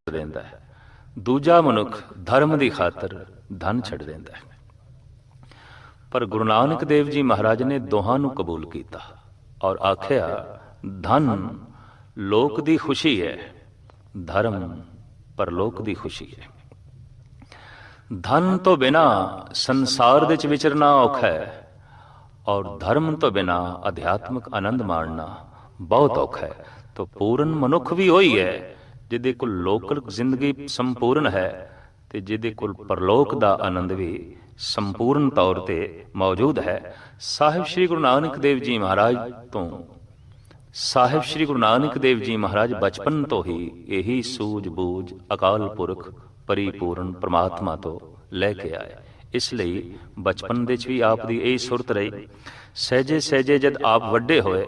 ਦਿੰਦਾ ਹੈ, ਦੂਜਾ ਮਨੁੱਖ ਧਰਮ ਦੀ ਖਾਤਰ ਧਨ ਛੱਡ ਦਿੰਦਾ ਹੈ। ਪਰ ਗੁਰੂ ਨਾਨਕ ਦੇਵ ਜੀ ਮਹਾਰਾਜ ਨੇ ਦੋਹਾਂ ਨੂੰ ਕਬੂਲ ਕੀਤਾ ਔਰ ਆਖਿਆ, ਧਨ ਲੋਕ ਦੀ ਖੁਸ਼ੀ ਹੈ, ਧਰਮ ਪਰਲੋਕ ਦੀ ਖੁਸ਼ੀ ਹੈ। ਧਨ ਤੋਂ ਬਿਨਾਂ ਸੰਸਾਰ ਦੇ ਵਿੱਚ ਵਿਚਰਨਾ ਔਖਾ ਹੈ ਔਰ ਧਰਮ ਤੋਂ ਬਿਨਾਂ ਅਧਿਆਤਮਿਕ ਆਨੰਦ ਮਾਣਨਾ ਬਹੁਤ ਔਖਾ ਹੈ। ਤਾਂ ਪੂਰਨ ਮਨੁੱਖ ਵੀ ਉਹੀ ਹੈ ਜਿਹਦੇ ਕੋਲ ਲੋਕਲ ਜ਼ਿੰਦਗੀ ਸੰਪੂਰਨ ਹੈ ਤੇ ਜਿਹਦੇ ਕੋਲ ਪਰਲੋਕ ਦਾ ਆਨੰਦ ਵੀ ਸੰਪੂਰਨ ਤੌਰ ਤੇ ਮੌਜੂਦ ਹੈ। ਸਾਹਿਬ ਸ੍ਰੀ ਗੁਰੂ ਨਾਨਕ ਦੇਵ ਜੀ ਮਹਾਰਾਜ ਬਚਪਨ ਤੋਂ ਹੀ ਇਹੀ ਸੂਝ-ਬੂਝ ਅਕਾਲ ਪੁਰਖ ਪਰਿਪੂਰਨ ਪ੍ਰਮਾਤਮਾ ਤੋਂ ਲੈ ਕੇ ਆਏ। ਇਸ ਲਈ ਬਚਪਨ ਦੇ 'ਚ ਵੀ ਆਪ ਦੀ ਇਹੀ ਸੁਰਤ ਰਹੀ। ਸਹਿਜੇ ਸਹਿਜੇ ਜਦ ਆਪ ਵੱਡੇ ਹੋਏ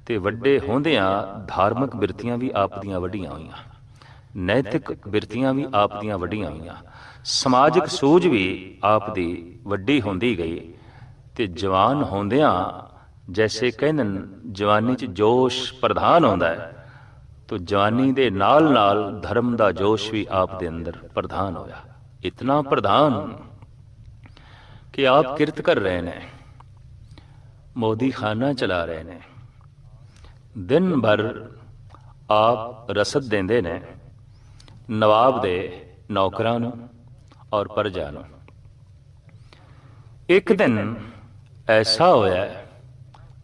ਤੇ ਵੱਡੇ ਹੁੰਦਿਆਂ ਧਾਰਮਿਕ ਬਿਰਤੀਆਂ ਵੀ ਆਪ ਦੀਆਂ ਵੱਡੀਆਂ ਹੋਈਆਂ, ਨੈਤਿਕ ਬਿਰਤੀਆਂ ਵੀ ਆਪ ਦੀਆਂ ਵੱਡੀਆਂ ਹੋਈਆਂ, ਸਮਾਜਿਕ ਸੂਝ ਵੀ ਆਪ ਦੀ ਵੱਡੀ ਹੁੰਦੀ ਗਈ। ਤੇ ਜਵਾਨ ਹੁੰਦਿਆਂ ਜੈਸੇ ਕਹਿੰਦੇ ਜਵਾਨੀ 'ਚ ਜੋਸ਼ ਪ੍ਰਧਾਨ ਆਉਂਦਾ ਹੈ, ਤਾਂ ਜਵਾਨੀ ਦੇ ਨਾਲ ਨਾਲ ਧਰਮ ਦਾ ਜੋਸ਼ ਵੀ ਆਪ ਦੇ ਅੰਦਰ ਪ੍ਰਧਾਨ ਹੋਇਆ। ਇਤਨਾ ਪ੍ਰਧਾਨ ਕਿ ਆਪ ਕਿਰਤ ਕਰ ਰਹੇ ਨੇ, ਮੋਦੀ ਖਾਨਾ ਚਲਾ ਰਹੇ ਨੇ, ਦਿਨ ਭਰ ਆਪ ਰਸਦ ਦਿੰਦੇ ਨੇ ਨਵਾਬ ਦੇ ਨੌਕਰਾਂ ਨੂੰ ਔਰ ਪ੍ਰਜਾ ਨੂੰ। ਇੱਕ ਦਿਨ ਐਸਾ ਹੋਇਆ,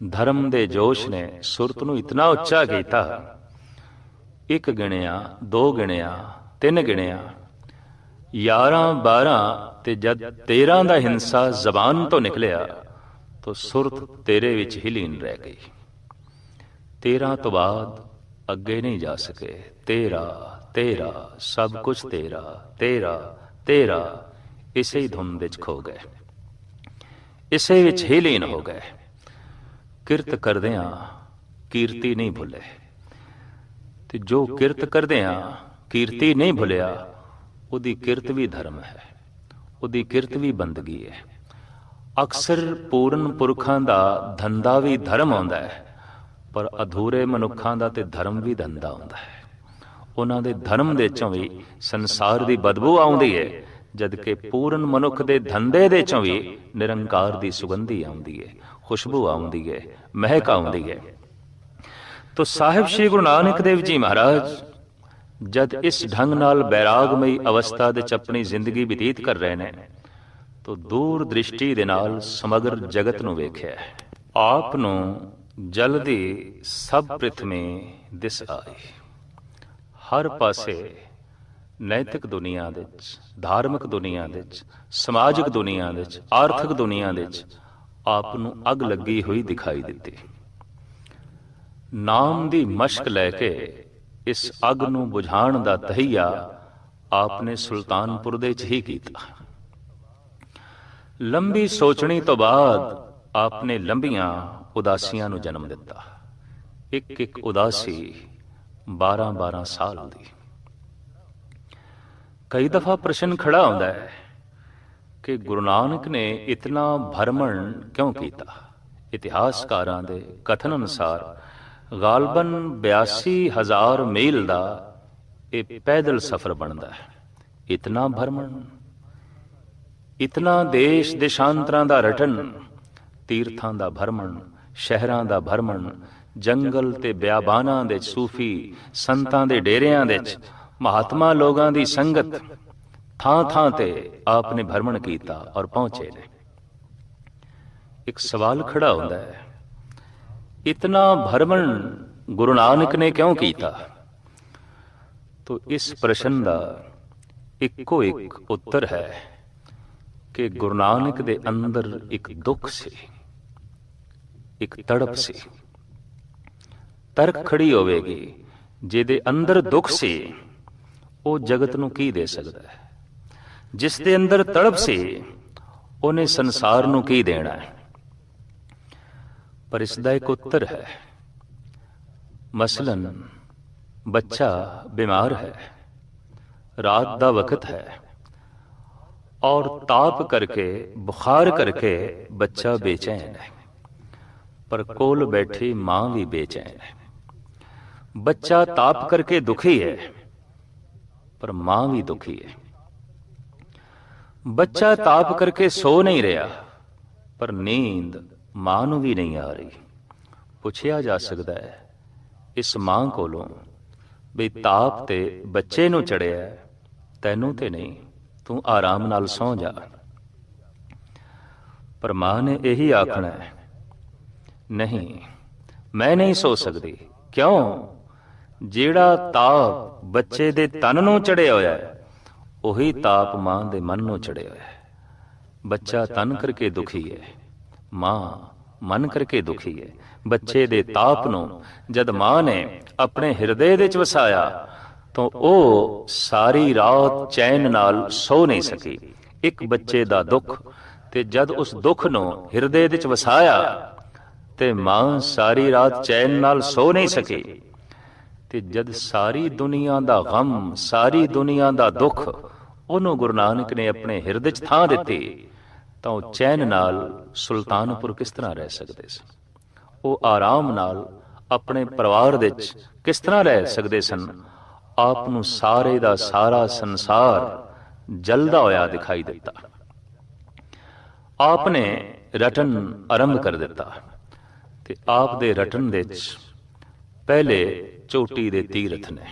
ਧਰਮ ਦੇ ਜੋਸ਼ ਨੇ ਸੁਰਤ ਨੂੰ ਇਤਨਾ ਉੱਚਾ ਕੀਤਾ, 1 ਗਿਣਿਆ, 2 ਗਿਣਿਆ, 3 ਗਿਣਿਆ, 11, 12 ਤੇ ਜਦ 13 ਦਾ ਹਿੰਸਾ ਜ਼ਬਾਨ ਤੋਂ ਨਿਕਲਿਆ ਤਾਂ ਸੁਰਤ ਤੇਰੇ ਵਿੱਚ ਹੀ ਲੀਨ ਰਹਿ ਗਈ। 13 ਤੋਂ ਬਾਅਦ ਅੱਗੇ ਨਹੀਂ ਜਾ ਸਕੇ। 13 13 ਸਭ ਕੁਝ 13 13 13 ਇਸੇ ਹੀ ਧੁਨ ਵਿੱਚ ਖੋ ਗਏ, ਇਸੇ ਵਿੱਚ ਹੀ ਲੀਨ ਹੋ ਗਏ। ਕਿਰਤ ਕਰਦਿਆਂ ਕੀਰਤੀ ਨਹੀਂ ਭੁੱਲੇ, ਤੇ ਜੋ ਕਿਰਤ ਕਰਦਿਆਂ ਕੀਰਤੀ ਨਹੀਂ ਭੁੱਲਿਆ ਉਹਦੀ ਕਿਰਤ ਵੀ ਧਰਮ ਹੈ, ਉਹਦੀ ਕਿਰਤ ਵੀ ਬੰਦਗੀ ਹੈ। ਅਕਸਰ ਪੂਰਨ ਪੁਰਖਾਂ ਦਾ ਧੰਦਾ ਵੀ ਧਰਮ ਆਉਂਦਾ ਹੈ, ਪਰ ਅਧੂਰੇ ਮਨੁੱਖਾਂ ਦਾ ਤੇ ਧਰਮ ਵੀ ਧੰਦਾ ਆਉਂਦਾ ਹੈ। ਉਹਨਾਂ ਦੇ ਧਰਮ ਦੇ ਚੋਂ ਵੀ ਸੰਸਾਰ ਦੀ ਬਦਬੂ ਆਉਂਦੀ ਹੈ, ਜਦ ਕਿ ਪੂਰਨ ਮਨੁੱਖ ਦੇ ਧੰਦੇ ਦੇ ਚੋਂ ਵੀ ਨਿਰੰਕਾਰ ਦੀ ਸੁਗੰਧੀ ਆਉਂਦੀ ਹੈ, ਖੁਸ਼ਬੂ ਆਉਂਦੀ ਹੈ, ਮਹਿਕ ਆਉਂਦੀ ਹੈ। ਤੋ ਸਾਹਿਬ ਸ੍ਰੀ ਗੁਰੂ ਨਾਨਕ ਦੇਵ ਜੀ ਮਹਾਰਾਜ ਜਦ ਇਸ ਢੰਗ ਨਾਲ ਬੈਰਾਗਮਈ ਅਵਸਥਾ ਦੇ ਚ ਆਪਣੀ ਜ਼ਿੰਦਗੀ ਬਤੀਤ ਕਰ ਰਹੇ ਨੇ, ਤੋ ਦੂਰ ਦ੍ਰਿਸ਼ਟੀ ਦੇ ਨਾਲ ਸਮਗਰ ਜਗਤ ਨੂੰ ਵੇਖਿਆ। ਆਪ ਨੂੰ ਜਲਦੀ ਸਭ ਪ੍ਰਿਥਮੀ ਦਿਸ ਆਈ। ਹਰ ਪਾਸੇ ਨੈਤਿਕ ਦੁਨੀਆ ਦੇ ਵਿੱਚ, ਧਾਰਮਿਕ ਦੁਨੀਆ ਦੇ ਵਿੱਚ, ਸਮਾਜਿਕ ਦੁਨੀਆ ਦੇ ਵਿੱਚ, ਆਰਥਿਕ ਦੁਨੀਆ ਦੇ ਵਿੱਚ ਆਪ ਨੂੰ ਅੱਗ ਲੱਗੀ ਹੋਈ ਦਿਖਾਈ ਦਿੱਤੀ। ਨਾਮ ਦੀ ਮਸ਼ਕ ਲੈ ਕੇ ਇਸ ਅੱਗ ਨੂੰ ਬੁਝਾਉਣ ਦਾ ਤਹੀਆ ਆਪ ਨੇ ਸੁਲਤਾਨਪੁਰ ਦੇ ਚ ਹੀ ਕੀਤਾ। ਲੰਬੀ ਸੋਚਣੀ ਤੋਂ ਬਾਅਦ ਆਪ ਨੇ ਲੰਬੀਆਂ ਉਦਾਸੀਆਂ ਨੂੰ ਜਨਮ ਦਿੱਤਾ। ਇੱਕ ਇੱਕ ਉਦਾਸੀ 12-12 ਸਾਲ ਦੀ। ਕਈ ਦਫਾ ਪ੍ਰਸ਼ਨ ਖੜਾ ਹੁੰਦਾ ਹੈ ਕਿ ਗੁਰੂ ਨਾਨਕ ਨੇ ਇਤਨਾ ਭਰਮਣ ਕਿਉਂ ਕੀਤਾ। ਇਤਿਹਾਸਕਾਰਾਂ ਦੇ ਕਥਨ ਅਨੁਸਾਰ ਗਾਲਬਨ 82,000 ਮੀਲ ਦਾ ਇਹ ਪੈਦਲ ਸਫ਼ਰ ਬਣਦਾ ਹੈ। ਇਤਨਾ ਭਰਮਣ, ਇਤਨਾ ਦੇਸ਼ ਦੇਸ਼ਾਂਤਰਾਂ ਦਾ ਰਟਨ, ਤੀਰਥਾਂ ਦਾ ਭਰਮਣ, ਸ਼ਹਿਰਾਂ ਦਾ ਭਰਮਣ, ਜੰਗਲ ਤੇ ਬਿਆਬਾਨਾਂ ਦੇ ਸੂਫੀ ਸੰਤਾਂ ਦੇ ਡੇਰਿਆਂ ਦੇ ਚ ਮਹਾਤਮਾ ਲੋਕਾਂ ਦੀ ਸੰਗਤ, ਥਾਂ ਥਾਂ ਤੇ ਆਪ ਨੇ ਭਰਮਣ ਕੀਤਾ ਔਰ ਪਹੁੰਚੇ ਨੇ। ਇੱਕ ਸਵਾਲ ਖੜਾ ਹੁੰਦਾ ਹੈ, ਇਤਨਾ ਭਰਮਣ ਗੁਰੂ ਨਾਨਕ ਨੇ ਕਿਉਂ ਕੀਤਾ? ਤੋ ਇਸ ਪ੍ਰਸ਼ਨ ਦਾ ਇੱਕੋ ਇੱਕ ਉੱਤਰ ਹੈ ਕਿ ਗੁਰੂ ਨਾਨਕ ਦੇ ਅੰਦਰ ਇੱਕ ਦੁੱਖ ਸੀ, ਇੱਕ ਤੜਪ ਸੀ। ਤਰਕ ਖੜੀ ਹੋਵੇਗੀ, ਜਿਹਦੇ ਅੰਦਰ ਦੁੱਖ ਸੀ ਉਹ ਜਗਤ ਨੂੰ ਕੀ ਦੇ ਸਕਦਾ ਹੈ? ਜਿਸ ਦੇ ਅੰਦਰ ਤੜਪ ਸੀ ਉਹਨੇ ਸੰਸਾਰ ਨੂੰ ਕੀ ਦੇਣਾ ਹੈ? ਪਰ ਇਸ ਦਾ ਇੱਕ ਉੱਤਰ ਹੈ। ਮਸਲਨ ਬੱਚਾ ਬਿਮਾਰ ਹੈ, ਰਾਤ ਦਾ ਵਕਤ ਹੈ ਔਰ ਤਾਪ ਕਰਕੇ, ਬੁਖਾਰ ਕਰਕੇ ਬੱਚਾ ਬੇਚੈਨ ਹੈ, ਪਰ ਕੋਲ ਬੈਠੀ ਮਾਂ ਵੀ ਬੇਚੈਨ ਹੈ। ਬੱਚਾ ਤਾਪ ਕਰਕੇ ਦੁਖੀ ਹੈ, पर मां भी दुखी है। बच्चा ताप करके सो नहीं रहा, पर नींद मां नूं भी नहीं आ रही। पुछया जा सकता है इस मां कोलों भी ताप ते बच्चे नूं चढ़िया, तैनूं ते नहीं, तू आराम नाल सौ जा। पर मां ने यही आखना है, नहीं मैं नहीं सो सकती। क्यों? जेड़ा ताप बच्चे दे तन नूं चढ़िया होया है, उही ताप मां दे मन नूं चढ़िया होया है। बच्चा तन करके दुखी है, मां मन करके दुखी है। बच्चे दे ताप नूं जद मां ने अपने हिरदे दे च वसाया तो ਉਹ सारी रात चैन नाल सो नहीं सकी। एक बच्चे दा दुख ते जद उस दुख नूं हिरदे दे च वसाया ते मां सारी रात चैन नाल सो नहीं सकी। ते जद सारी दुनिया दा गम, सारी दुनिया दा दुख ਉਹਨੂੰ गुरु नानक ने अपने हिरदे च थां दित्ती, ਤਾਂ ਉਹ ਚੈਨ ਨਾਲ ਸੁਲਤਾਨਪੁਰ ਕਿਸ ਤਰ੍ਹਾਂ ਰਹਿ ਸਕਦੇ ਸਨ? ਉਹ ਆਰਾਮ ਨਾਲ ਆਪਣੇ ਪਰਿਵਾਰ ਵਿੱਚ ਕਿਸ ਤਰ੍ਹਾਂ ਰਹਿ ਸਕਦੇ ਸਨ? ਆਪ ਨੂੰ ਸਾਰੇ ਦਾ ਸਾਰਾ ਸੰਸਾਰ ਜਲਦਾ ਹੋਇਆ ਦਿਖਾਈ ਦਿੱਤਾ। ਆਪ ਨੇ ਰਟਨ ਆਰੰਭ ਕਰ ਦਿੱਤਾ ਤੇ ਆਪ ਦੇ ਰਟਨ ਵਿੱਚ ਪਹਿਲੇ ਚੋਟੀ ਦੇ ਤੀਰਥ ਨੇ।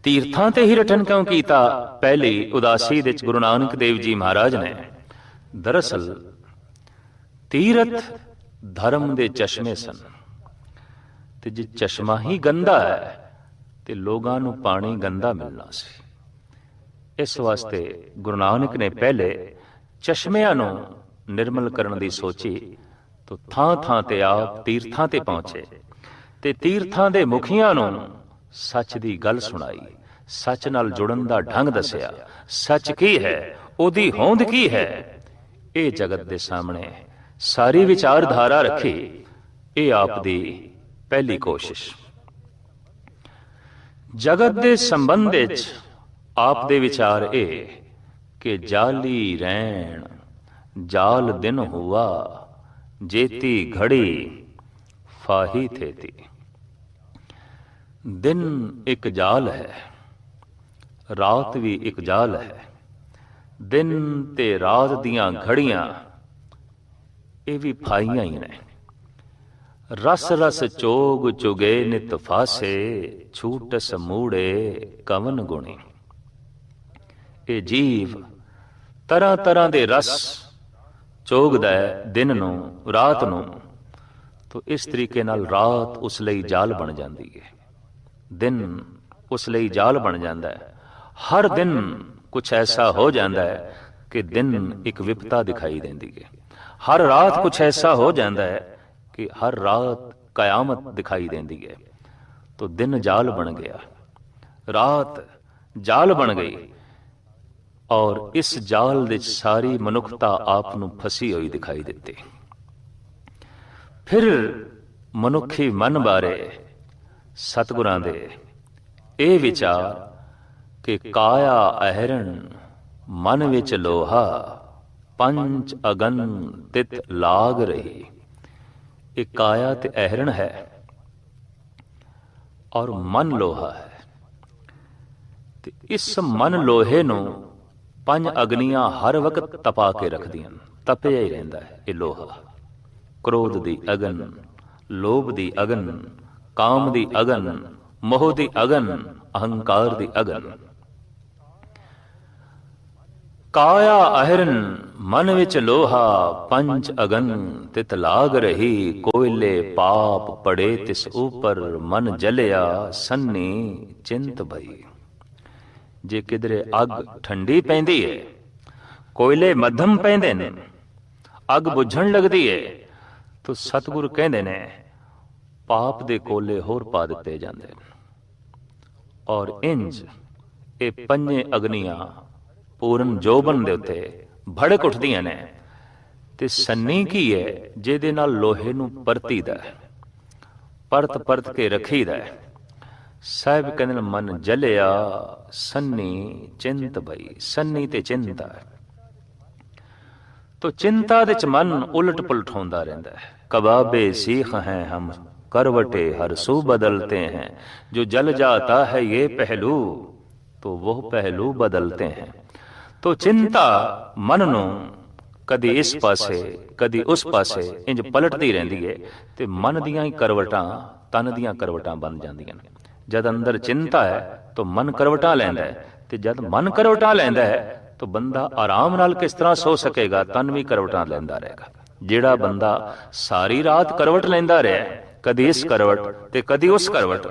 तीर्थां ते ही रटन क्यों कीता? पहली उदासी विच गुरु नानक देव जी महाराज ने दरअसल तीरथ धर्म दे चश्मे सन, ते जे चश्मा ही गंदा है ते लोगां नूं पानी गंदा मिलना सी। इस वास्ते गुरु नानक ने पहले चश्मिਆਂ नूं निर्मल करन दी सोची, तो थां थां ते आप तीर्थां ते पहुंचे ते तीर्थां दे मुखियां नूं सच दी गल सुनाई, सच नाल जुड़न दा ढंग दसिया। सच की है, ओदी होंद की है, ये जगत दे सामने सारी विचारधारा रखी। ये आप दी पहली कोशिश। जगत दे संबंध विच आप दे विचार ए कि जाली रैण जाल दिन हुआ, जेती घड़ी फाही थेती। दिन एक जाल है, रात भी एक जाल है। दिन ते रात दियां घड़ियां ये भी फाइयां ही ने। रस रस चोग चुगे नित फासे, छूटस मूड़े कवन गुणी। ये जीव तरह तरह दे रस चोगदा है दिन नूं रात नूं, तो इस तरीके नाल रात उस लई जाल बन जाती है, दिन उस लई जाल बन जाता है। हर दिन कुछ ऐसा हो जाता है कि दिन एक विपता दिखाई देती है। हर रात कुछ ऐसा हो जाता है कि हर रात कयामत दिखाई देती है। तो दिन जाल बन गया, रात जाल बन गई, और इस जाल विच सारी मनुखता आप नूं फसी हुई दिखाई देती। फिर मनुखी मन बारे सतगुरां दे ਇਹ विचार कि काया अहरण मन विच लोहा, पंच अगन तित लाग रही। एक काया ते अहरण है और मन लोहा है। ते इस मन लोहे नूं पंज अग्नियां हर वक्त तपा के रखदियां, तपिया ही रहिंदा है ये लोहा। क्रोध दी अगन, लोभ दी अगन, काम दी अगन, मोह दी अगन, अहंकार दी अगन। काया अहरन मन विच लोहा, पंच अगन तित लाग रही। कोयले पाप पड़े तिस ऊपर, मन जलिया सन्नी चिंत भई। जे किधरे अग ठंडी पैंदी है, कोयले मध्यम पैंदे ने, अग बुझण लगदी है, तो सतगुरु कहंदे ने पाप दे कोले होर पा दिते जांदे ने। और इंज ये पंजे अग्नियां पूर्ण जोबन दे उत्ते भड़क उठदियां ने। ते सन्नी की है जिहदे नाल लोहे नूं परतीदा है, परत परत के रखीदा है। साहिब कहंदे ने मन जलिया सन्नी चिंत भई। सन्नी ते चिंता है, तो चिंता दे च मन उलट पुलट होंदा रहिंदा है। कबाबे सीख हैं हम करवटे हर सू बदलते हैं। जो जल जाता है ये पहलू तो वो पहलू बदलते हैं। तो चिंता मन नूं कदी इस पासे कदी उस पासे इंज पलटदी रहिंदी है ते मन दियां ही करवटां तन दियां करवटां बन जांदियां ने। जद अंदर चिंता है तो मन करवटां लैंदा है, ते जद मन करवटां लैंदा है तो बंदा आराम नाल किस तरह सो सकेगा, तन भी करवटां लैंदा रहेगा। जिहड़ा बंदा सारी रात करवट लैंदा रहा, कदी इस करवट ते कदी उस करवट,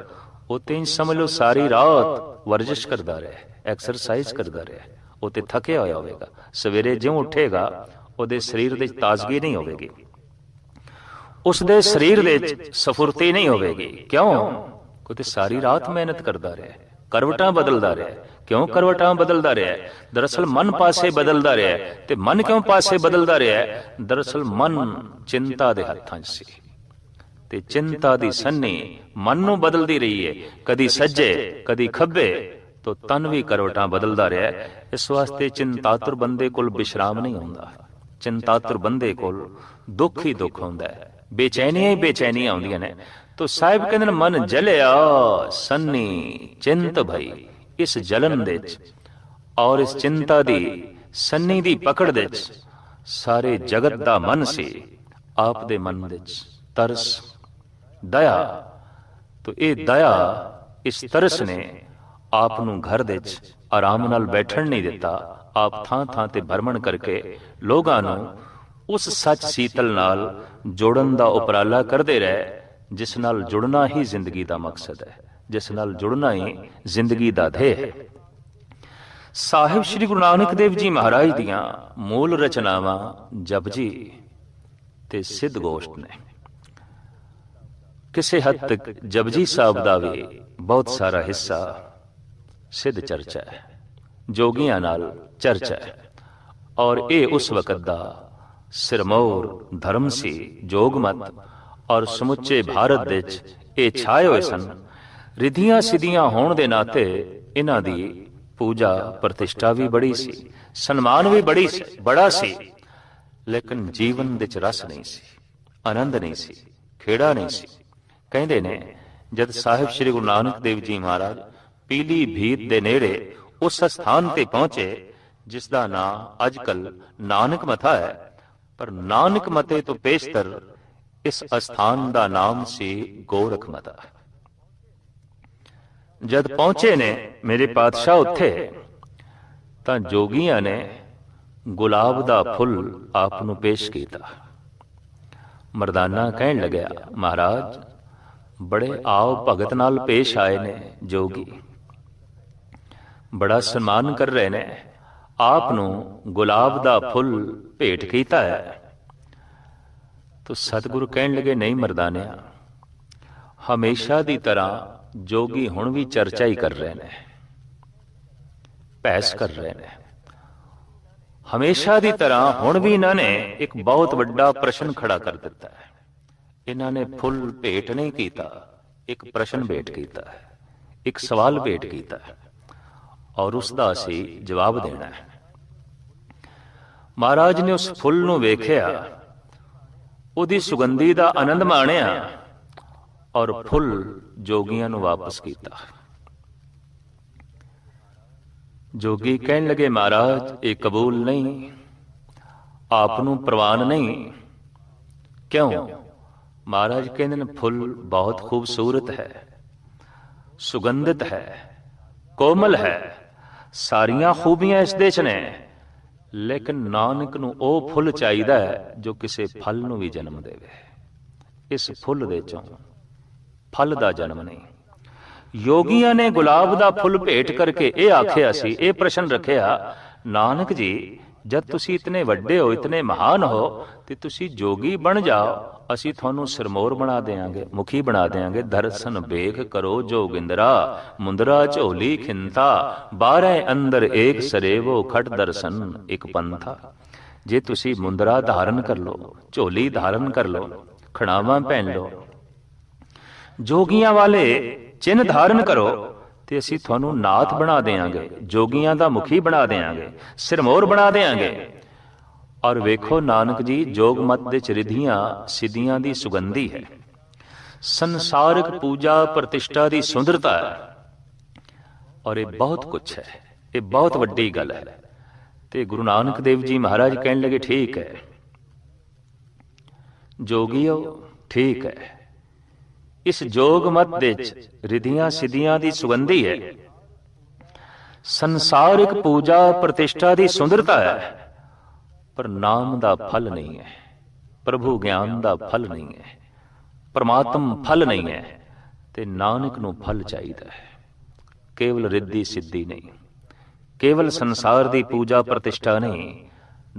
वो ते इंज समझ लो सारी रात वर्जिश करदा रहा, एक्सरसाइज करदा रहा, वो ते थकिया होया होवेगा। सवेरे ज्यों उठेगा ਉਹਦੇ ਸਰੀਰ ਦੇ ਤਾਜ਼ਗੀ ਨਹੀਂ ਹੋਵੇਗੀ, ਉਸ ਦੇ ਸਰੀਰ ਦੇ ਸਫੁਰਤੀ ਨਹੀਂ ਹੋਵੇਗੀ। ਕਿਉਂ? ਕਿਉਂਕਿ ਸਾਰੀ ਰਾਤ ਮਿਹਨਤ ਕਰਦਾ ਰਿਹਾ, ਕਰਵਟਾਂ ਬਦਲਦਾ ਰਿਹਾ। ਕਿਉਂ ਕਰਵਟਾਂ ਬਦਲਦਾ ਰਿਹਾ? ਦਰਅਸਲ ਮਨ ਪਾਸੇ ਬਦਲਦਾ ਰਿਹਾ। ਤੇ ਮਨ ਕਿਉਂ ਪਾਸੇ ਬਦਲਦਾ ਰਿਹਾ? ਦਰਅਸਲ ਮਨ ਚਿੰਤਾ ਦੇ ਹੱਥਾਂ 'ਚ ਸੀ, ਤੇ ਚਿੰਤਾ ਦੀ ਸੰਨੀ ਮਨ ਨੂੰ ਬਦਲਦੀ ਰਹੀ ਹੈ, ਕਦੀ ਸੱਜੇ ਕਦੀ ਖੱਬੇ, तो तन भी करवटां बदलदा रहा। इस वास्ते चिंतातुर बंदे कोल विश्राम नहीं होंदा। चिंतातुर बंदे कोल दुख ही दुख होंदा है, बेचैनियां ही बेचैनियां आउंदियां ने। तो साहिब कहंदे ने मन जलिया सन्नी चिंत भई। इस जलन दे और इस चिंता दी सन्नी दी पकड़ दे सारे जगत दा मन सी, आप दे मन दे तरस दया। तो ये दया इस तरस ने आप नूं घर दे आराम नाल बैठण नहीं दिता। आप थां थां ते भ्रमण करके लोगां नूं उस सच सीतल नाल जोड़न दा उपराला करदे रहे, जिस नाल जुड़ना ही जिंदगी दा मकसद है, जिस नाल जुड़ना ही जिंदगी दा ध्येय है। साहिब श्री गुरु नानक देव जी महाराज दियां मूल रचनावां जपजी ते सिद्ध गोष्ट ने। किसी हद तक जपजी साहब दा भी बहुत सारा हिस्सा सिद्ध चर्चा है, जोगियां नाल चर्चा है। और ये उस वक्त दा सिरमौर धर्म सी, जोगमत, और समुचे भारत दे ये छाए हुए सन। रिधियां सिद्धियां होण दे नाते इन्हां दी पूजा प्रतिष्ठा भी बड़ी सी, सन्मान भी बड़ा सी, लेकिन जीवन दे च रस नहीं सी, आनंद नहीं सी, खेड़ा नहीं सी। कहंदे ने जद साहिब श्री गुरु नानक देव जी महाराज पीली भीत दे नेड़े उस स्थान ते पहुंचे जिसदा नाम अजकल नानक मथा है, पर नानक मते तो पेशतर इस स्थान दा नाम सी गोरख मता। जद पहुंचे ने मेरे पातशाह उत्थे, तां जोगियां ने गुलाब दा फुल आप नूं पेश कीता। मरदाना कहण लग्या, महाराज बड़े आओ भगत नाल पेश आए ने जोगी, बड़ा सम्मान कर रहे ने, आप नूं गुलाब दा फुल भेट कीता है। तो सतगुरु कहण लगे, नहीं मरदानिया, हमेशा दी तरह जोगी हुण भी चर्चा ही कर रहे ने, बहस कर रहे ने। हमेशा दी तरह हुण भी इन्हां ने एक बहुत बड़ा प्रश्न खड़ा कर दिता है। इन्हां ने फुल भेट नहीं कीता, एक प्रश्न भेट कीता है, एक सवाल भेट कीता है, और उसका असी जवाब देना है। महाराज ने उस फुल नूं वेखिया, उहदी सुगंधी दा आनंद माणिया, और फुल जोगियां नूं वापस कीता। जोगी कहण लगे, महाराज ये कबूल नहीं, आप नूं प्रवान नहीं। क्यों? महाराज कहंदे ने फुल बहुत खूबसूरत है, सुगंधित है, कोमल है, सारियां खूबियां इस देश ने, लेकिन नानक नूं ओ फुल चाहिदा है जो किसी फल नूं भी जन्म देवे। इस फुल दे चों फल दा जन्म नहीं। योगियां ने गुलाब दा फुल भेट करके ये आखिया सी, ये प्रश्न रखिया, नानक जी जब तुसी इतने वड्डे हो, इतने महान हो, ते तुसी जोगी बन जाओ, असी थानू सिरमौर बना देंगे, मुखी बना देंगे। दर्शन बेख करो जोगिंदरा, मुंदरा झोली खिंता, 12 अंदर एक सरेवो, खट दर्शन एक पंथा। जे तुसी मुंदरा धारण कर लो, झोली धारण कर लो, खड़ावा पहन लो, जोगियां वाले चिन्ह धारण करो, ते असी थानू नाथ बना देंगे, जोगियां दा मुखी बना देंगे, सिरमौर बना देंगे। और वेखो नानक जी जोग मत दे रिधियां सिद्धियां दी सुगंधी है। ਸੰਸਾਰਿਕ ਪੂਜਾ ਪ੍ਰਤਿਸ਼ਠਾ ਦੀ ਸੁੰਦਰਤਾ ਹੈ। ਔਰ ਇਹ ਬਹੁਤ ਕੁਛ ਹੈ, ਇਹ ਬਹੁਤ ਵੱਡੀ ਗੱਲ ਹੈ। ਤੇ ਗੁਰੂ ਨਾਨਕ ਦੇਵ ਜੀ ਮਹਾਰਾਜ ਕਹਿਣ ਲੱਗੇ, ਠੀਕ ਹੈ ਜੋਗੀਓ, ਠੀਕ ਹੈ, ਇਸ ਜੋਗ ਮਤ ਦੇ ਵਿੱਚ ਰਿਧੀਆਂ ਸਿੱਧੀਆਂ ਦੀ ਸੁਗੰਧੀ ਹੈ, ਸੰਸਾਰਿਕ ਪੂਜਾ ਪ੍ਰਤਿਸ਼ਠਾ ਦੀ ਸੁੰਦਰਤਾ ਹੈ, ਪਰ ਨਾਮ ਦਾ ਫਲ ਨਹੀਂ ਹੈ, ਪ੍ਰਭੂ ਗਿਆਨ ਦਾ ਫਲ ਨਹੀਂ ਹੈ, ਪਰਮਾਤਮ ਫਲ ਨਹੀਂ ਹੈ। ਤੇ ਨਾਨਕ ਨੂੰ ਫਲ ਚਾਹੀਦਾ ਹੈ, ਕੇਵਲ ਰਿੱਧੀ ਸਿੱਧੀ ਨਹੀਂ, ਕੇਵਲ ਸੰਸਾਰ ਦੀ ਪੂਜਾ ਪ੍ਰਤਿਸ਼ਠਾ ਨਹੀਂ।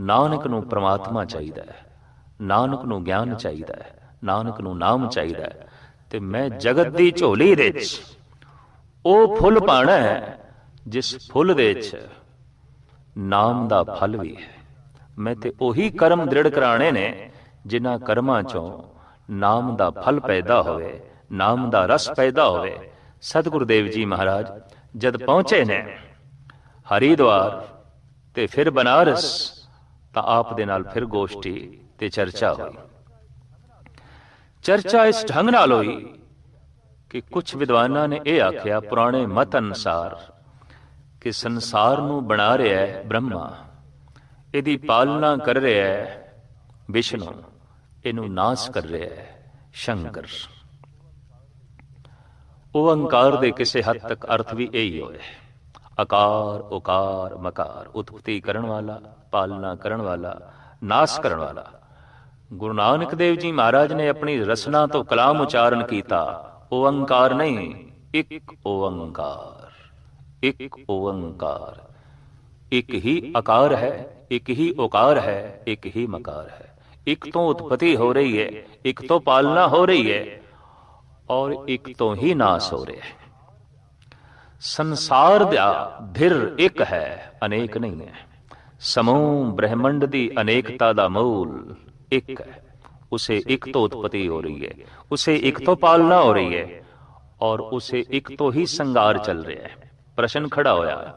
ਨਾਨਕ ਨੂੰ ਪਰਮਾਤਮਾ ਚਾਹੀਦਾ ਹੈ, ਨਾਨਕ ਨੂੰ ਗਿਆਨ ਚਾਹੀਦਾ ਹੈ, ਨਾਨਕ ਨੂੰ ਨਾਮ ਚਾਹੀਦਾ ਹੈ। ਤੇ ਮੈਂ ਜਗਤ ਦੀ ਝੋਲੀ ਦੇ ਵਿੱਚ ਉਹ ਫੁੱਲ ਪਾਣਾ ਹੈ ਜਿਸ ਫੁੱਲ ਦੇ ਵਿੱਚ ਨਾਮ ਦਾ ਫਲ ਵੀ ਹੈ। ਮੈਂ ਤੇ ਉਹੀ ਕਰਮ ਦ੍ਰਿੜ ਕਰਾਣੇ ਨੇ ਜਿਨ੍ਹਾਂ ਕਰਮਾਂ ਚੋਂ ਨਾਮ ਦਾ ਫਲ ਪੈਦਾ ਹੋਵੇ, ਨਾਮ ਦਾ ਰਸ ਪੈਦਾ ਹੋਵੇ। ਸਤਿਗੁਰੂ ਦੇਵ ਜੀ ਮਹਾਰਾਜ ਜਦ ਪਹੁੰਚੇ ਨੇ ਹਰਿਦੁਆਰ ਤੇ ਫਿਰ ਬਨਾਰਸ, ਤਾਂ ਆਪ ਦੇ ਨਾਲ ਫਿਰ ਗੋਸ਼ਟੀ ਤੇ ਚਰਚਾ ਹੋਈ। ਚਰਚਾ ਇਸ ਢੰਗ ਨਾਲ ਹੋਈ ਕਿ ਕੁਝ ਵਿਦਵਾਨਾਂ ਨੇ ਇਹ ਆਖਿਆ ਪੁਰਾਣੇ ਮਤ ਅਨੁਸਾਰ ਕਿ ਸੰਸਾਰ ਨੂੰ ਬਣਾ ਰਿਹਾ ਹੈ ਬ੍ਰਹਮਾ, ਇਹਦੀ ਪਾਲਣਾ ਕਰ ਰਿਹਾ ਹੈ ਵਿਸ਼ਨੂੰ, ਇਹਨੂੰ ਨਾਸ਼ ਕਰ ਰਿਹਾ ਹੈ ਸ਼ੰਕਰ। ਓਅੰਕਾਰ ਦੇ ਕਿਸੇ ਹੱਦ ਤੱਕ ਅਰਥ ਵੀ ਇਹੀ ਹੋਏ, ਆਕਾਰ ਉਕਾਰ ਮਕਾਰ, ਉਤਪਤੀ ਕਰਨ ਵਾਲਾ, ਪਾਲਣਾ ਕਰਨ ਵਾਲਾ, ਨਾਸ਼ ਕਰਨ ਵਾਲਾ। ਗੁਰੂ ਨਾਨਕ ਦੇਵ ਜੀ ਮਹਾਰਾਜ ਨੇ ਆਪਣੀ ਰਸਨਾ ਤੋਂ ਕਲਾਮ ਉਚਾਰਨ ਕੀਤਾ, ਓਅੰਕਾਰ ਨਹੀਂ, ਇੱਕ ਓਅੰਕਾਰ, ਇੱਕ ਓਅੰਕਾਰ। ਇੱਕ ਹੀ ਆਕਾਰ ਹੈ, ਇੱਕ ਹੀ ਓਕਾਰ ਹੈ, ਇੱਕ ਹੀ ਮਕਾਰ ਹੈ। ਇੱਕ ਤੋਂ ਉਤਪਤੀ ਹੋ ਰਹੀ ਹੈ, ਇੱਕ ਤੋਂ ਪਾਲਣਾ ਹੋ ਰਹੀ ਹੈ, ਔਰ ਇੱਕ ਤੋਂ ਹੀ ਨਾਸ਼ ਹੋ ਰਿਹਾ ਹੈ। ਸੰਸਾਰ ਦਾ ਧਿਰ ਇੱਕ ਹੈ, ਅਨੇਕ ਨਹੀਂ ਹੈ। ਸਮੂਹ ਬ੍ਰਹਿਮੰਡ ਦੀ ਅਨੇਕਤਾ ਦਾ ਮੂਲ ਇੱਕ ਹੈ। ਉਸੇ ਇੱਕ ਤੋਂ ਉਤਪਤੀ ਹੋ ਰਹੀ ਹੈ, ਉਸੇ ਇੱਕ ਤੋਂ ਪਾਲਣਾ ਹੋ ਰਹੀ ਹੈ, ਔਰ ਉਸੇ ਇੱਕ ਤੋਂ ਹੀ ਸੰਘਾਰ ਚੱਲ ਰਿਹਾ ਹੈ। ਪ੍ਰਸ਼ਨ ਖੜਾ ਹੋਇਆ,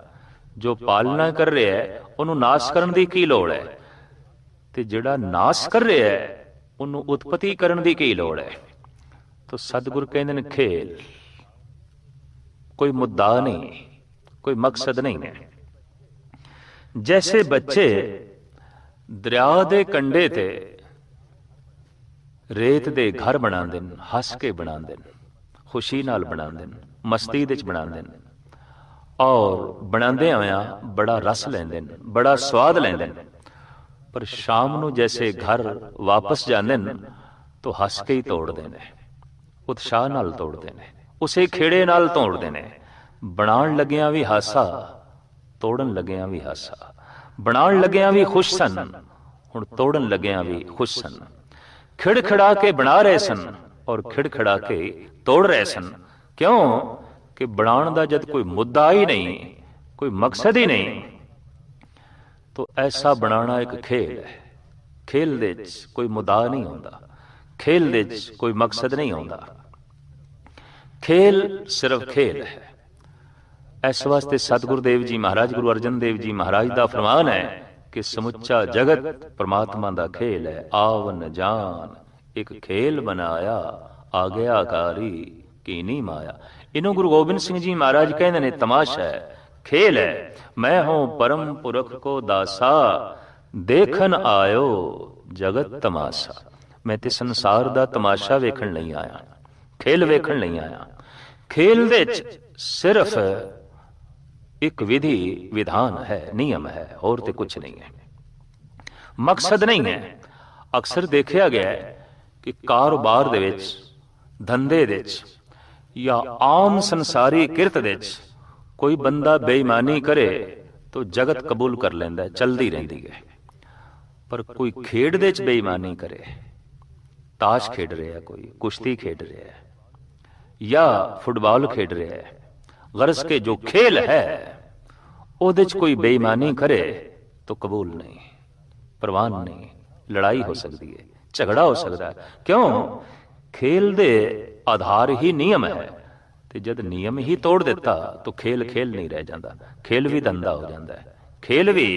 ਜੋ ਪਾਲਣਾ ਕਰ ਰਿਹਾ ਹੈ ਉਹਨੂੰ ਨਾਸ਼ ਕਰਨ ਦੀ ਕੀ ਲੋੜ ਹੈ, ਤੇ ਜਿਹੜਾ ਨਾਸ਼ ਕਰ ਰਿਹਾ ਹੈ ਉਹਨੂੰ ਉਤਪਤੀ ਕਰਨ ਦੀ ਕੀ ਲੋੜ ਹੈ। ਤਾਂ ਸਤਿਗੁਰ ਕਹਿੰਦੇ ਨੇ ਖੇਲ, ਕੋਈ ਮੁੱਦਾ ਨਹੀਂ, ਕੋਈ ਮਕਸਦ ਨਹੀਂ ਹੈ। ਜੈਸੇ ਬੱਚੇ ਦਰਿਆ ਦੇ ਕੰਢੇ ਤੇ ਰੇਤ ਦੇ ਘਰ ਬਣਾਉਂਦੇ ਨੇ, ਹੱਸ ਕੇ ਬਣਾਉਂਦੇ ਨੇ, ਖੁਸ਼ੀ ਨਾਲ ਬਣਾਉਂਦੇ ਨੇ, ਮਸਤੀ ਦੇ ਵਿੱਚ ਬਣਾਉਂਦੇ ਨੇ, ਔਰ ਬਣਾਉਂਦੇ ਹੋਇਆਂ ਬੜਾ ਰਸ ਲੈਂਦੇ ਨੇ, ਬੜਾ ਸਵਾਦ ਲੈਂਦੇ ਨੇ। ਪਰ ਸ਼ਾਮ ਨੂੰ ਜੈਸੇ ਘਰ ਵਾਪਸ ਜਾਂਦੇ ਨੇ ਤਾਂ ਹੱਸ ਕੇ ਹੀ ਤੋੜਦੇ ਨੇ, ਉਤਸ਼ਾਹ ਨਾਲ ਤੋੜਦੇ ਨੇ, ਉਸੇ ਖੇੜੇ ਨਾਲ ਤੋੜਦੇ ਨੇ। ਬਣਾਉਣ ਲੱਗਿਆਂ ਵੀ ਹਾਸਾ, ਤੋੜਨ ਲੱਗਿਆਂ ਵੀ ਹਾਸਾ। ਬਣਾਉਣ ਲੱਗਿਆਂ ਵੀ ਖੁਸ਼ ਸਨ, ਹੁਣ ਤੋੜਨ ਲੱਗਿਆਂ ਵੀ ਖੁਸ਼ ਸਨ। ਖਿੜਖਿੜਾ ਕੇ ਬਣਾ ਰਹੇ ਸਨ ਔਰ ਖਿੜਖਿੜਾ ਕੇ ਤੋੜ ਰਹੇ ਸਨ। ਕਿਉਂ ਕਿ ਬਣਾਉਣ ਦਾ ਜਦ ਕੋਈ ਮੁੱਦਾ ਹੀ ਨਹੀਂ, ਕੋਈ ਮਕਸਦ ਹੀ ਨਹੀਂ, ਤਾਂ ਐਸਾ ਬਣਾਉਣਾ ਇੱਕ ਖੇਲ ਹੈ। ਖੇਲ ਦੇ ਵਿੱਚ ਕੋਈ ਮੁੱਦਾ ਨਹੀਂ ਹੁੰਦਾ, ਖੇਲ ਦੇ ਵਿੱਚ ਕੋਈ ਮਕਸਦ ਨਹੀਂ ਹੁੰਦਾ। ਖੇਲ ਸਿਰਫ ਖੇਲ ਹੈ। ਇਸ ਵਾਸਤੇ ਸਤਿਗੁਰੂ ਦੇਵ ਜੀ ਮਹਾਰਾਜ, ਗੁਰੂ ਅਰਜਨ ਦੇਵ ਜੀ ਮਹਾਰਾਜ ਦਾ ਫਰਮਾਨ ਹੈ ਕਿ ਸਮੁੱਚਾ ਜਗਤ ਪਰਮਾਤਮਾ ਦਾ ਖੇਲ ਹੈ। ਆਵਨ ਜਾਨ ਇੱਕ ਖੇਲ ਬਣਾਇਆ, ਆ ਗਿਆ ਕਾਰੀ ਕੀਨੀ ਮਾਇਆ। ਇਹਨੂੰ ਗੁਰੂ ਗੋਬਿੰਦ ਸਿੰਘ ਜੀ ਮਹਾਰਾਜ ਕਹਿੰਦੇ ਨੇ ਤਮਾਸ਼ਾ ਹੈ, ਖੇਲ ਹੈ। ਮੈਂ ਹੂੰ ਪਰਮ ਪੁਰਖ ਕੋ ਦਾਸਾ, ਦੇਖਣ ਆਇਓ ਜਗਤ ਤਮਾਸ਼ਾ। ਮੈਂ ਤੇ ਸੰਸਾਰ ਦਾ ਤਮਾਸ਼ਾ ਵੇਖਣ ਨਹੀਂ ਆਇਆ, ਖੇਲ ਵੇਖਣ ਨਹੀਂ ਆਇਆ। ਖੇਲ ਦੇ ਵਿੱਚ ਸਿਰਫ ਇੱਕ ਵਿਧੀ ਵਿਧਾਨ ਹੈ, ਨਿਯਮ ਹੈ, ਹੋਰ ਤੇ ਕੁਛ ਨਹੀਂ ਹੈ, ਮਕਸਦ ਨਹੀਂ ਹੈ। ਅਕਸਰ ਦੇਖਿਆ ਗਿਆ ਹੈ ਕਿ ਕਾਰੋਬਾਰ ਦੇ ਵਿੱਚ, ਧੰਦੇ ਦੇ ਵਿੱਚ ਜਾਂ ਆਮ ਸੰਸਾਰੀ ਕਿਰਤ ਦੇ ਵਿੱਚ ਕੋਈ ਬੰਦਾ ਬੇਈਮਾਨੀ ਕਰੇ ਤਾਂ ਜਗਤ ਕਬੂਲ ਕਰ ਲੈਂਦਾ, ਚਲਦੀ ਰਹਿੰਦੀ ਹੈ। ਪਰ ਕੋਈ ਖੇਡ ਦੇ ਵਿੱਚ ਬੇਈਮਾਨੀ ਕਰੇ, ਤਾਸ਼ ਖੇਡ ਰਿਹਾ, ਕੋਈ ਕੁਸ਼ਤੀ ਖੇਡ ਰਿਹਾ ਹੈ ਜਾਂ ਫੁੱਟਬਾਲ ਖੇਡ ਰਿਹਾ ਹੈ, ਗਰਜ਼ ਕੇ ਜੋ ਖੇਲ ਹੈ ਉਹਦੇ ਚ ਕੋਈ ਬੇਈਮਾਨੀ ਕਰੇ ਤਾਂ ਕਬੂਲ ਨਹੀਂ, ਪ੍ਰਵਾਨ ਨਹੀਂ। ਲੜਾਈ ਹੋ ਸਕਦੀ ਹੈ, ਝਗੜਾ ਹੋ ਸਕਦਾ ਹੈ। ਕਿਉਂ? ਖੇਲ ਦੇ ਆਧਾਰ ਹੀ ਨਿਯਮ ਹੈ, ਤੇ ਜਦ ਨਿਯਮ ਹੀ ਤੋੜ ਦਿੱਤਾ ਤਾਂ ਖੇਲ ਖੇਲ ਨਹੀਂ ਰਹਿ ਜਾਂਦਾ, ਖੇਲ ਵੀ ਧੰਦਾ ਹੋ ਜਾਂਦਾ ਹੈ, ਖੇਲ ਵੀ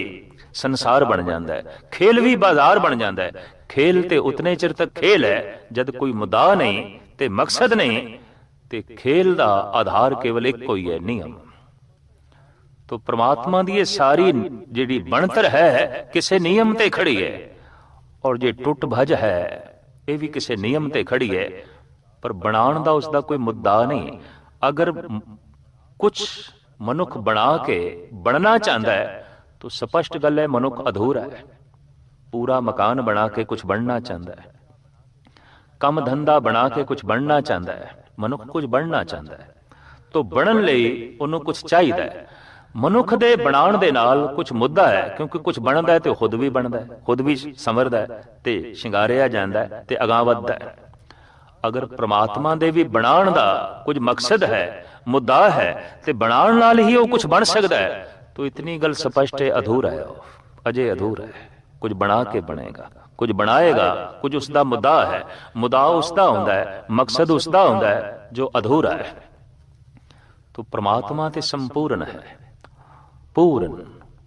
ਸੰਸਾਰ ਬਣ ਜਾਂਦਾ ਹੈ, ਖੇਲ ਵੀ ਬਾਜ਼ਾਰ ਬਣ ਜਾਂਦਾ ਹੈ। ਖੇਲ ਤੇ ਉਤਨੇ ਚਿਰ ਤੱਕ ਖੇਲ ਹੈ, ਜਦ ਕੋਈ ਮੁੱਦਾ ਨਹੀਂ ते मकसद नहीं, ते खेल का आधार केवल एक ही है, नियम। तो परमात्मा की ये सारी जिहड़ी बनतर है किसी नियम ते खड़ी है, और जे टुट भज है ये भी किसी नियम ते खड़ी है, पर बनाने का उसका कोई मुद्दा नहीं। अगर कुछ मनुख बना के बनना चाहता है तो स्पष्ट गल है मनुख अधूरा है। पूरा मकान बना के कुछ बनना चाहता है, कम धंधा बना के कुछ बनना चाहता है, मनुख कुछ बनना चाहता है, तो बनन लई उन्होंने कुछ चाहिए। मनुख दे बनाण दे नाल कुछ मुद्दा है, क्योंकि कुछ बनता है तो खुद भी बनता है, खुद भी संवरदा है, ते शिंगारिया जांदा है, ते अगां वधदा है। अगर परमात्मा दे भी बनाण दा कुछ मकसद है, मुद्दा है, ते बनाण नाल ही वो कुछ बन सकता है, तो इतनी गल स्पष्ट है अधूरा है, अजे अधूरा है। कुछ बना के बनेगा, कुछ बनाएगा, कुछ उसका मुद्दा है, मुद्दा उसका हुंदा है, मकसद उसका हुंदा है जो अधूरा है। तो परमात्मा ते संपूर्ण है, पूर्ण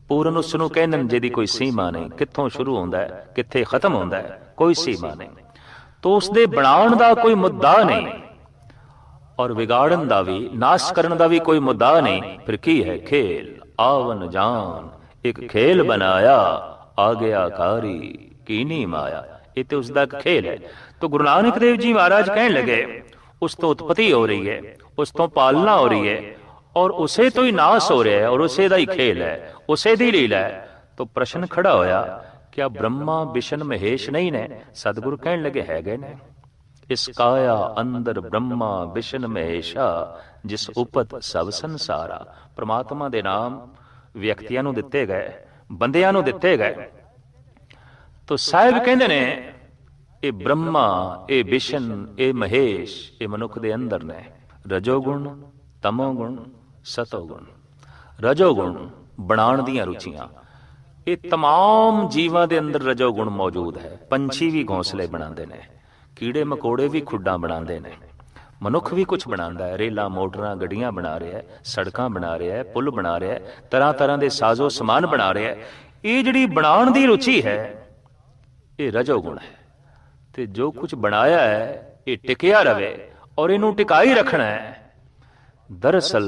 पूर्ण उसनूं कहने जिहदी कोई सीमा नहीं, कित्थों शुरू होंदा है कित्थे खत्म होंदा है, कोई सीमा नहीं। तो उसदे बनाउण दा कोई मुद्दा नहीं, और विगाड़न दा भी, नाश करन दा भी कोई मुद्दा नहीं। फिर की है? खेल आवन जान, एक खेल बनाया आ गया कारी कीनी माया, ये तो उसका एक खेल है। तो गुरु नानक देव जी महाराज कहने लगे उस तो उत्पत्ति हो रही है, उस तो पालना हो रही है, और उसे तो ही नाश हो रहा है, और उसे दा ही खेल है, उसे दी लीला है। तो प्रश्न खड़ा होया, क्या ब्रह्मा विष्णु महेश नहीं ने? सतगुरु कहने लगे है गए ने। इस काया अंदर ब्रह्मा विष्णु महेशा, जिस उपत सब संसारा। परमात्मा दे नाम व्यक्तियां नूं दिते गए, बंदियां नूं दिते गए। तो साहिब कहंदे ने ये ब्रह्मा, ये विष्णु, ये महेश, ये मनुख दे अंदर ने। रजोगुण, तमोगुण, सतोगुण। रजोगुण बनाण दीआं रुचियां, ये तमाम जीवां दे अंदर रजोगुण मौजूद है। पंछी भी घोंसले बनाते ने, कीड़े मकोड़े भी खुड्डां बनाते ने, मनुख भी कुछ बनाता है, रेलां मोटरां गड्डियां बना रहा है, सड़कां बना रहा है, पुल बना रहा है, तरह तरह के साजो समान बना रहा है। ये जिहड़ी बनाण दी रुचि है ये रजोगुण है। ते जो कुछ बनाया है ये टिकिया रवे और इनू टिकाई रखना है। दरअसल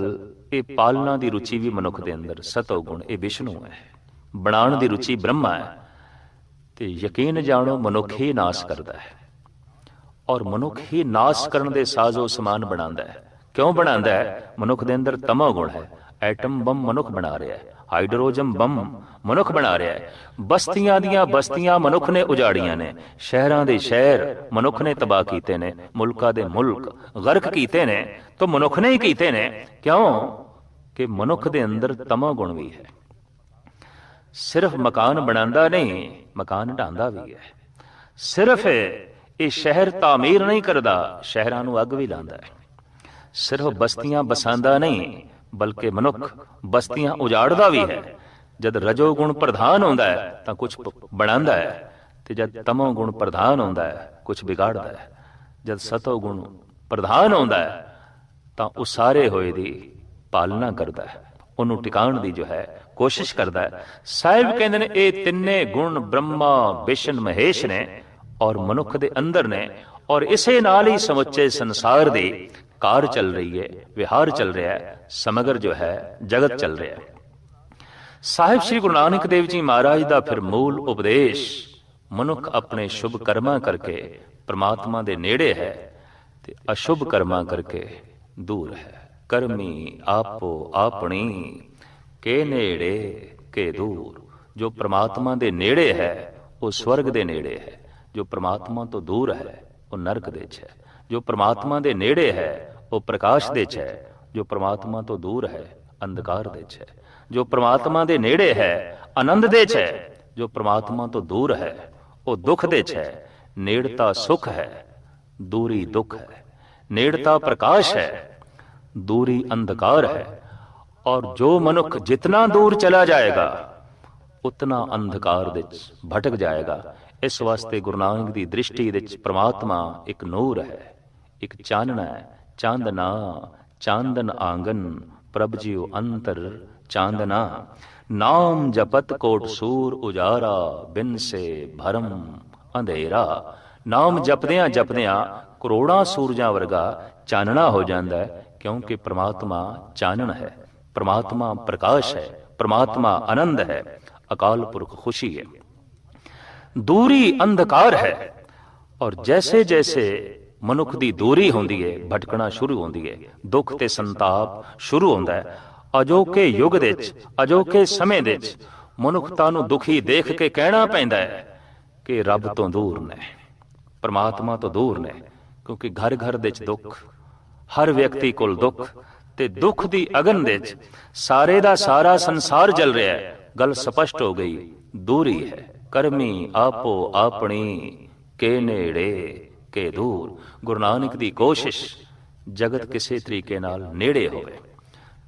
ये पालना की रुचि भी मनुख के अंदर सतोगुण, ये विष्णु है। बनाण की रुचि ब्रह्मा है। ते यकीन जानो मनुख ही नाश करता है, और मनुख ही नाश करने दे साजो समान बनांदा है। क्यों बनांदा है? मनुख दे अंदर तमोगुण है। एटम बम मनुख बना रहा है, हाइड्रोजन बम मनुख बना रहा है, बस्तियां दियां बस्तियां मनुख ने उजाड़ियां ने, शहरां दे शहर मनुख ने तबाह कीते ने, मुल्कां दे मुल्क गर्क कीते ने, तो मनुख ने ही कीते ने। क्यों कि मनुख दे अंदर तमोगुण भी है। सिर्फ मकान बनांदा नहीं, मकान ढांदा भी है। सिर्फ ये शहर तामीर नहीं करता, शहरां नूं अग भी लांदा है। सिर्फ बस्तियां बसांदा नहीं, बल्कि मनुख बस्तियां उजाड़दा भी है। जब रजोगुण प्रधान होंदा है तो कुछ बनांदा है, ते जब तमोगुण प्रधान होंदा है कुछ बिगाड़दा है। जब सतोगुण प्रधान होंदा है तो उसारे होए दी पालना करता है, उन्होंने टिकाण दी जो है कोशिश करता है। साहिब कहते हैं ये तिन्ने गुण ब्रह्मा विष्णु महेश ने और मनुख दे अंदर ने, और इसे नाल ही समुचे संसार दी कार चल रही है, विहार चल रहा है, समग्र जो है जगत चल रहा है। साहिब श्री गुरु नानक देव जी महाराज का फिर मूल उपदेश, मनुख अपने शुभ कर्मा करके परमात्मा दे नेड़े है, ते अशुभ कर्मा करके दूर है। कर्मी आपो आपनी के नेड़े के दूर। जो परमात्मा दे नेड़े है वो स्वर्ग दे नेड़े है, जो परमात्मा तो दूर है वो नरक दे च है। जो परमात्मा दे नेड़े है वो प्रकाश दे च है, जो परमात्मा तो दूर है अंधकार दे च है। जो परमात्मा दे नेड़े है आनंद दे च है, जो परमात्मा तो दूर है वो दुख दे च है। नेड़ता सुख है, दूरी दुख है। नेड़ता प्रकाश है, दूरी अंधकार है। और जो मनुख जितना दूर चला जाएगा उतना अंधकार दे भटक जाएगा। इस वास्ते गुरु नानक दी दृष्टि दे परमात्मा एक नूर है, एक चानना है। चांदना चांदन आंगन प्रभ जियो अंतर चांदना। नाम जपत कोट सूर उजारा, बिन से भरम अंधेरा। नाम जपदियां जपदियां ਕਰੋੜਾਂ ਸੂਰਜਾਂ ਵਰਗਾ ਚਾਨਣਾ ਹੋ ਜਾਂਦਾ ਹੈ, ਕਿਉਂਕਿ ਪ੍ਰਮਾਤਮਾ ਚਾਨਣ ਹੈ, ਪ੍ਰਮਾਤਮਾ ਪ੍ਰਕਾਸ਼ ਹੈ, ਪ੍ਰਮਾਤਮਾ ਆਨੰਦ ਹੈ, ਅਕਾਲ ਪੁਰਖ ਖੁਸ਼ੀ ਹੈ। ਦੂਰੀ ਅੰਧਕਾਰ ਹੈ। ਔਰ ਜੈਸੇ ਜੈਸੇ ਮਨੁੱਖ ਦੀ ਦੂਰੀ ਹੁੰਦੀ ਹੈ, ਭਟਕਣਾ ਸ਼ੁਰੂ ਹੁੰਦੀ ਹੈ, ਦੁੱਖ ਤੇ ਸੰਤਾਪ ਸ਼ੁਰੂ ਹੁੰਦਾ ਹੈ। ਅਜੋਕੇ ਯੁੱਗ ਦੇ ਵਿੱਚ, ਅਜੋਕੇ ਸਮੇਂ ਦੇ ਵਿੱਚ ਮਨੁੱਖਤਾ ਨੂੰ ਦੁਖੀ ਦੇਖ ਕੇ ਕਹਿਣਾ ਪੈਂਦਾ ਹੈ ਕਿ ਰੱਬ ਤੋਂ ਦੂਰ ਨੇ, ਪਰਮਾਤਮਾ ਤੋਂ ਦੂਰ ਨੇ, ਕਿਉਂਕਿ ਘਰ ਘਰ ਦੇ ਵਿੱਚ ਦੁੱਖ, ਹਰ ਵਿਅਕਤੀ ਕੋਲ ਦੁੱਖ, ਤੇ ਦੁੱਖ ਦੀ ਅਗਨ ਦੇ ਵਿੱਚ ਸਾਰੇ ਦਾ ਸਾਰਾ ਸੰਸਾਰ ਜਲ ਰਿਹਾ ਹੈ। ਗੱਲ ਸਪਸ਼ਟ ਹੋ ਗਈ, ਦੂਰੀ ਹੈ। ਕਰਮੀ ਆਪੋ ਆਪਣੀ ਕੇ ਨੇੜੇ ਕੇ ਦੂਰ। ਗੁਰੂ ਨਾਨਕ ਦੀ ਕੋਸ਼ਿਸ਼ ਜਗਤ ਕਿਸੇ ਤਰੀਕੇ ਨਾਲ ਨੇੜੇ ਹੋਵੇ,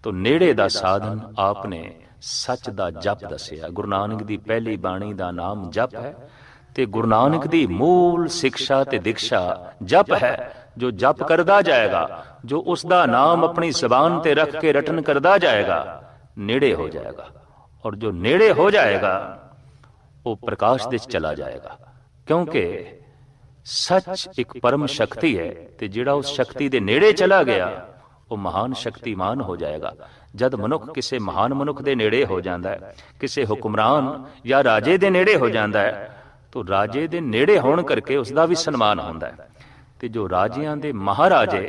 ਤੋ ਨੇੜੇ ਦਾ ਸਾਧਨ ਆਪ ਨੇ ਸੱਚ ਦਾ ਜਪ ਦੱਸਿਆ। ਗੁਰੂ ਨਾਨਕ ਦੀ ਪਹਿਲੀ ਬਾਣੀ ਦਾ ਨਾਮ ਜਪ ਹੈ, ਤੇ ਗੁਰੂ ਨਾਨਕ ਦੀ ਮੂਲ ਸਿੱਖਿਆ ਤੇ ਦੀਕਸ਼ਾ ਜਪ ਹੈ। ਜੋ ਜਪ ਕਰਦਾ ਜਾਏਗਾ, ਜੋ ਉਸ ਦਾ ਨਾਮ ਆਪਣੀ ਜ਼ਬਾਨ ਤੇ ਰੱਖ ਕੇ ਰਟਨ ਕਰਦਾ ਜਾਏਗਾ, ਨੇੜੇ ਹੋ ਜਾਏਗਾ। ਔਰ ਜੋ ਨੇੜੇ ਹੋ ਜਾਏਗਾ ਉਹ ਪ੍ਰਕਾਸ਼ ਦੇ ਵਿੱਚ ਚਲਾ ਜਾਏਗਾ, ਕਿਉਂਕਿ ਸੱਚ ਇੱਕ ਪਰਮ ਸ਼ਕਤੀ ਹੈ, ਤੇ ਜਿਹੜਾ ਉਸ ਸ਼ਕਤੀ ਦੇ ਨੇੜੇ ਚਲਾ ਗਿਆ ਉਹ ਮਹਾਨ ਸ਼ਕਤੀਮਾਨ ਹੋ ਜਾਏਗਾ। ਜਦ ਮਨੁੱਖ ਕਿਸੇ ਮਹਾਨ ਮਨੁੱਖ ਦੇ ਨੇੜੇ ਹੋ ਜਾਂਦਾ ਹੈ, ਕਿਸੇ ਹੁਕਮਰਾਨ ਜਾਂ ਰਾਜੇ ਦੇ ਨੇੜੇ ਹੋ ਜਾਂਦਾ ਹੈ, ਤਾਂ ਰਾਜੇ ਦੇ ਨੇੜੇ ਹੋਣ ਕਰਕੇ ਉਸ ਦਾ ਵੀ ਸਨਮਾਨ ਹੁੰਦਾ ਹੈ। ਤੇ ਜੋ ਰਾਜਿਆਂ ਦੇ ਮਹਾਰਾਜੇ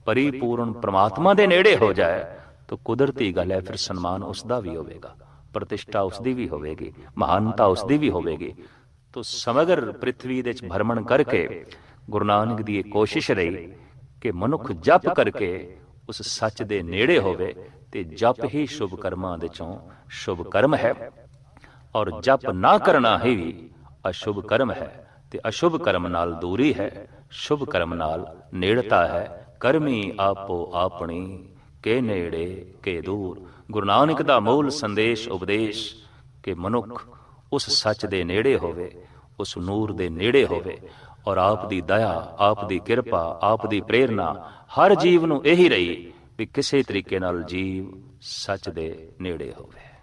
ਪਰਿਪੂਰਨ ਪ੍ਰਮਾਤਮਾ ਦੇ ਨੇੜੇ ਹੋ ਜਾਏ ਤਾਂ ਕੁਦਰਤੀ ਗੱਲ ਹੈ, ਫਿਰ ਸਨਮਾਨ ਉਸ ਦਾ ਵੀ ਹੋਵੇਗਾ, ਪ੍ਰਤਿਸ਼ਠਾ ਉਸ ਦੀ ਵੀ ਹੋਵੇਗੀ, ਮਹਾਨਤਾ ਉਸ ਦੀ ਵੀ ਹੋਵੇਗੀ। ਤੋ ਸਮਗਰ ਪ੍ਰਿਥਵੀ ਦੇ ਵਿੱਚ ਭਰਮਣ ਕਰਕੇ ਗੁਰੂ ਨਾਨਕ ਦੀ ਇਹ ਕੋਸ਼ਿਸ਼ ਰਹੀ ਕਿ ਮਨੁੱਖ ਜਪ ਕਰਕੇ ਉਸ ਸੱਚ ਦੇ ਨੇੜੇ ਹੋਵੇ, ਤੇ ਜਪ ਹੀ ਸ਼ੁਭ ਕਰਮਾਂ ਦੇ ਚੋਂ ਸ਼ੁਭ ਕਰਮ ਹੈ, ਔਰ ਜਪ ਨਾ ਕਰਨਾ ਹੀ ਅਸ਼ੁਭ ਕਰਮ ਹੈ। ਤੇ ਅਸ਼ੁਭ ਕਰਮ ਨਾਲ ਦੂਰੀ ਹੈ, ਸ਼ੁਭ ਕਰਮ ਨਾਲ ਨੇੜਤਾ ਹੈ। ਕਰਮੀ ਆਪੋ ਆਪਣੀ ਕੇ ਨੇੜੇ ਕੇ ਦੂਰ। ਗੁਰੂ ਨਾਨਕ ਦਾ ਮੂਲ ਸੰਦੇਸ਼ ਉਪਦੇਸ਼ ਕਿ ਮਨੁੱਖ ਉਸ ਸੱਚ ਦੇ ਨੇੜੇ ਹੋਵੇ, ਉਸ ਨੂਰ ਦੇ ਨੇੜੇ ਹੋਵੇ, ਔਰ ਆਪ ਦੀ ਦਇਆ, ਆਪ ਦੀ ਕਿਰਪਾ, ਆਪ ਦੀ ਪ੍ਰੇਰਨਾ ਹਰ ਜੀਵ ਨੂੰ ਇਹੀ ਰਹੀ ਵੀ ਕਿਸੇ ਤਰੀਕੇ ਨਾਲ ਜੀਵ ਸੱਚ ਦੇ ਨੇੜੇ ਹੋਵੇ।